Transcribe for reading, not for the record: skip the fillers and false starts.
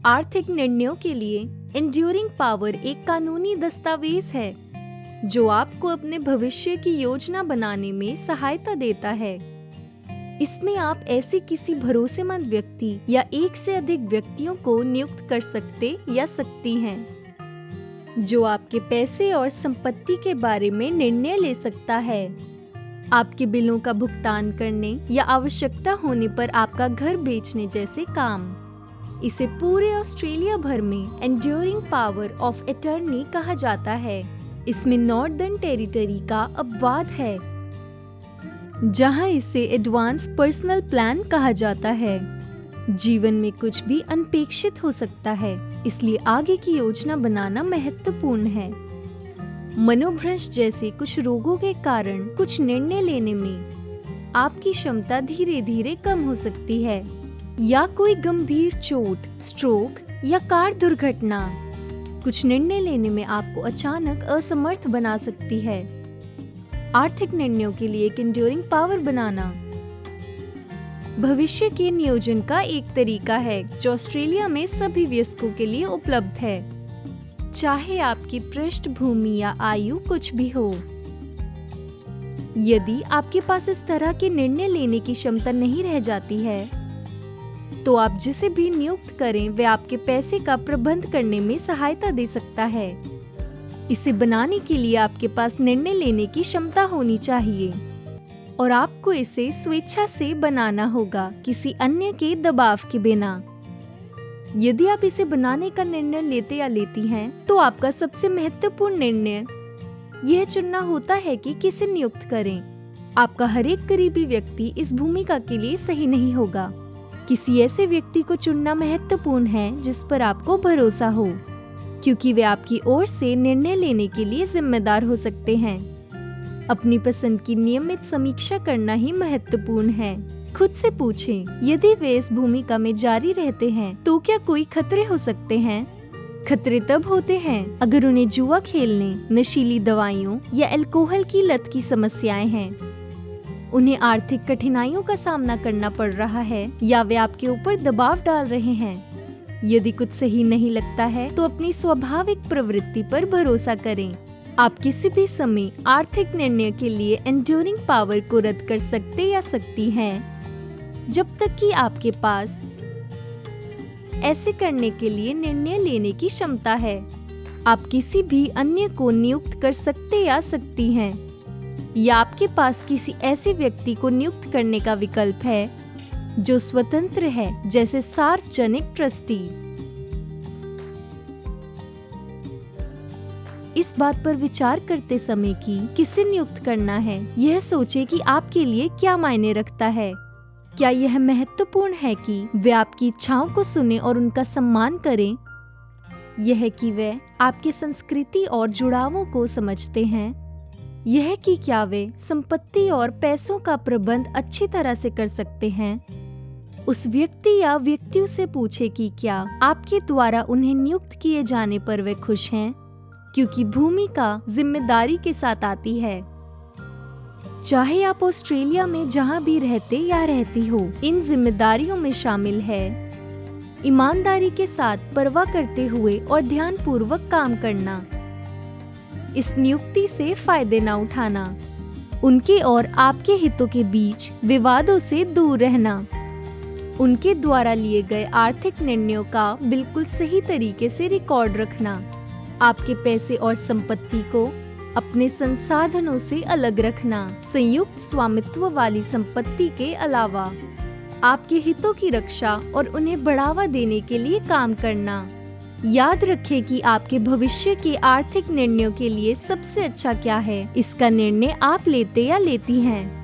आर्थिक निर्णयों के लिए एंड्यूरिंग पावर एक कानूनी दस्तावेज है जो आपको अपने भविष्य की योजना बनाने में सहायता देता है। इसमें आप ऐसे किसी भरोसेमंद व्यक्ति या एक से अधिक व्यक्तियों को नियुक्त कर सकते या सकती हैं जो आपके पैसे और संपत्ति के बारे में निर्णय ले सकता है। आपके बिलों का भुगतान करने या आवश्यकता होने पर आपका घर बेचने जैसे काम। इसे पूरे ऑस्ट्रेलिया भर में एंड्यूरिंग पावर ऑफ अटॉर्नी कहा जाता है। इसमें नॉर्दर्न टेरिटरी का अपवाद है जहां इसे एडवांस पर्सनल प्लान कहा जाता है। जीवन में कुछ भी अनपेक्षित हो सकता है, इसलिए आगे की योजना बनाना महत्वपूर्ण है। मनोभ्रंश जैसे कुछ रोगों के कारण कुछ निर्णय लेने में आपकी क्षमता धीरे धीरे कम हो सकती है, या कोई गंभीर चोट, स्ट्रोक या कार दुर्घटना कुछ निर्णय लेने में आपको अचानक असमर्थ बना सकती है। आर्थिक निर्णयों के लिए एक एंड्यूरिंग पावर बनाना भविष्य के नियोजन का एक तरीका है जो ऑस्ट्रेलिया में सभी वयस्कों के लिए उपलब्ध है, चाहे आपकी पृष्ठभूमि या आयु कुछ भी हो। यदि आपके पास इस तरह के निर्णय लेने की क्षमता नहीं रह जाती है, तो आप जिसे भी नियुक्त करें वह आपके पैसे का प्रबंध करने में सहायता दे सकता है। इसे बनाने के लिए आपके पास निर्णय लेने की क्षमता होनी चाहिए और आपको इसे स्वेच्छा से बनाना होगा, किसी अन्य के दबाव के बिना। यदि आप इसे बनाने का निर्णय लेते या लेती हैं, तो आपका सबसे महत्वपूर्ण निर्णय यह चुनना होता है कि किसे नियुक्त करें। आपका हर एक करीबी व्यक्ति इस भूमिका के लिए सही नहीं होगा। किसी ऐसे व्यक्ति को चुनना महत्वपूर्ण है जिस पर आपको भरोसा हो, क्योंकि वे आपकी ओर से निर्णय लेने के लिए जिम्मेदार हो सकते हैं। अपनी पसंद की नियमित समीक्षा करना ही महत्वपूर्ण है। खुद से पूछें, यदि वे इस भूमिका में जारी रहते हैं तो क्या कोई खतरे हो सकते हैं? खतरे तब होते हैं अगर उन्हें जुआ खेलने, नशीली दवाइयों या अल्कोहल की लत की समस्याएं हैं, उन्हें आर्थिक कठिनाइयों का सामना करना पड़ रहा है, या वे आपके ऊपर दबाव डाल रहे हैं। यदि कुछ सही नहीं लगता है तो अपनी स्वाभाविक प्रवृत्ति पर भरोसा करें। आप किसी भी समय आर्थिक निर्णय के लिए एंड्यूरिंग पावर को रद्द कर सकते या सकती हैं, जब तक कि आपके पास ऐसे करने के लिए निर्णय लेने की क्षमता है। आप किसी भी अन्य को नियुक्त कर सकते या सकती हैं, या आपके पास किसी ऐसे व्यक्ति को नियुक्त करने का विकल्प है जो स्वतंत्र है, जैसे सार्वजनिक ट्रस्टी। इस बात पर विचार करते समय कि किसे नियुक्त करना है, यह सोचें कि आपके लिए क्या मायने रखता है। क्या यह महत्वपूर्ण है कि वे आपकी इच्छाओं को सुने और उनका सम्मान करें? यह कि वे आपके संस्कृति और जुड़ावों को समझते हैं? यह कि क्या वे संपत्ति और पैसों का प्रबंध अच्छी तरह से कर सकते हैं? उस व्यक्ति या व्यक्तियों से पूछे कि क्या आपके द्वारा उन्हें नियुक्त किए जाने पर वे खुश हैं, क्योंकि भूमिका जिम्मेदारी के साथ आती है। चाहे आप ऑस्ट्रेलिया में जहां भी रहते या रहती हो, इन जिम्मेदारियों में शामिल है ईमानदारी के साथ परवाह करते हुए और ध्यानपूर्वक काम करना, इस नियुक्ति से फायदे न उठाना, उनके और आपके हितों के बीच विवादों से दूर रहना, उनके द्वारा लिए गए आर्थिक निर्णयों का बिल्कुल सही तरीके से रिकॉर्ड रखना, आपके पैसे और संपत्ति को अपने संसाधनों से अलग रखना, संयुक्त स्वामित्व वाली संपत्ति के अलावा आपके हितों की रक्षा और उन्हें बढ़ावा देने के लिए काम करना। याद रखें कि आपके भविष्य के आर्थिक निर्णयों के लिए सबसे अच्छा क्या है, इसका निर्णय आप लेते या लेती हैं।